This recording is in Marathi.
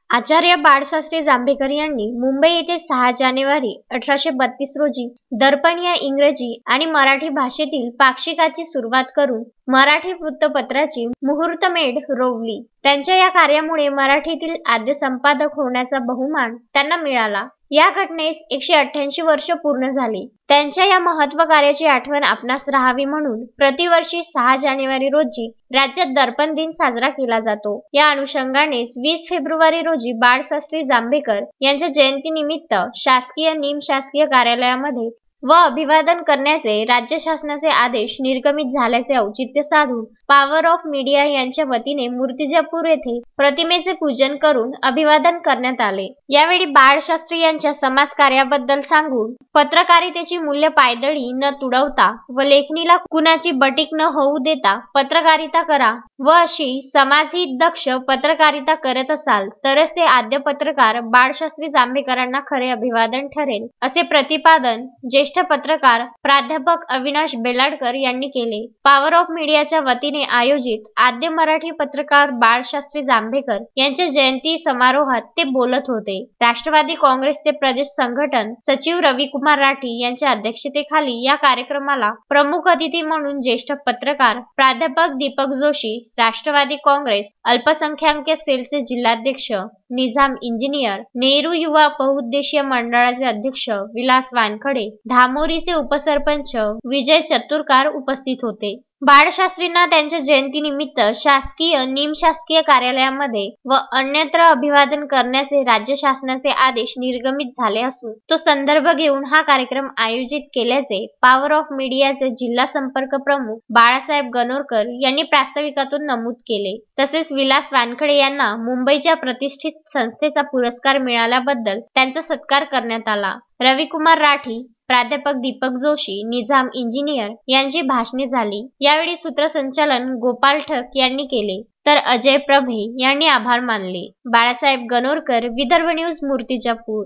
आचार्य बाळशास्त्री जांभेकर यांनी मुंबई येथे 6 जानेवारी 1832 रोजी दर्पण या इंग्रजी आणि मराठी भाषेतील पाक्षिकाची सुरुवात करून मराठी वृत्तपत्राची मुहूर्तमेढ रोवली. त्यांच्या या कार्यामुळे मराठीतील आद्य संपादक होण्याचा बहुमान त्यांना मिळाला. या घटनेस 188 वर्ष पूर्ण झाली. त्यांच्या या महत्त्वकार्याची आठवण आपणास राहावी म्हणून प्रतिवर्षी 6 जानेवारी रोजी राज्यात दर्पण दिन साजरा केला जातो. या अनुषंगानेच 20 फेब्रुवारी रोजी बाळशास्त्री जांभेकर यांच्या जयंतीनिमित्त शासकीय निमशासकीय कार्यालयामध्ये व अभिवादन करण्याचे राज्य शासनाचे आदेश निर्गमित झाल्याचे औचित्य साधून पॉवर ऑफ मीडिया यांच्या वतीने मूर्तिजापूर येथे प्रतिमेचे पूजन करून अभिवादन करण्यात आले. यावेळी बाळशास्त्री यांच्या समाजकार्याबद्दल सांगून पत्रकारितेची मूल्य पायदळी न तुडवता व लेखणीला कुणाची बटीक न होऊ देता पत्रकारिता करा व अशी समाजहित दक्ष पत्रकारिता करत असाल तरच ते आद्य पत्रकार बाळशास्त्री जांभेकरांना खरे अभिवादन ठरेल, असे प्रतिपादन ज्येष्ठ पत्रकार प्राध्यापक अविनाश बेलाडकर यांनी केले. पॉवर ऑफ मीडियाच्या वतीने आयोजित आद्य मराठी पत्रकार बाळशास्त्री जांभेकर यांच्या जयंती समारोहात ते बोलत होते. राष्ट्रवादी काँग्रेसचे प्रदेश संघटन सचिव रविकुमार राठी यांच्या अध्यक्षतेखाली या कार्यक्रमाला प्रमुख अतिथी म्हणून ज्येष्ठ पत्रकार प्राध्यापक दीपक जोशी, राष्ट्रवादी काँग्रेस अल्पसंख्याक सेलचे जिल्हाध्यक्ष निजाम इंजिनियर, नेहरू युवा बहुउद्देशीय मंडळाचे अध्यक्ष विलास वानखडे, धामोरीचे उपसरपंच विजय चतुरकार उपस्थित होते. बाळशास्त्रींना त्यांच्या जयंतीनिमित्त शासकीय निमशासकीय कार्यालयामध्ये व अन्यत्र अभिवादन करण्याचे राज्य शासनाचे आदेश निर्गमित झाले असून तो संदर्भ घेऊन हा कार्यक्रम आयोजित केल्याचे पॉवर ऑफ मीडियाचे जिल्हा संपर्क प्रमुख बाळासाहेब गणोरकर यांनी प्रास्ताविकातून नमूद केले. तसेच विलास वानखडे यांना मुंबईच्या प्रतिष्ठित संस्थेचा पुरस्कार मिळाल्याबद्दल त्यांचा सत्कार करण्यात आला. रविकुमार राठी, प्राध्यापक दीपक जोशी, निजाम इंजिनियर यांची भाषणे झाली. यावेळी सूत्रसंचालन गोपाल ठक यांनी केले तर अजय प्रभे यांनी आभार मानले. बाळासाहेब गणोरकर, विदर्भ न्यूज, मूर्तिजापूर.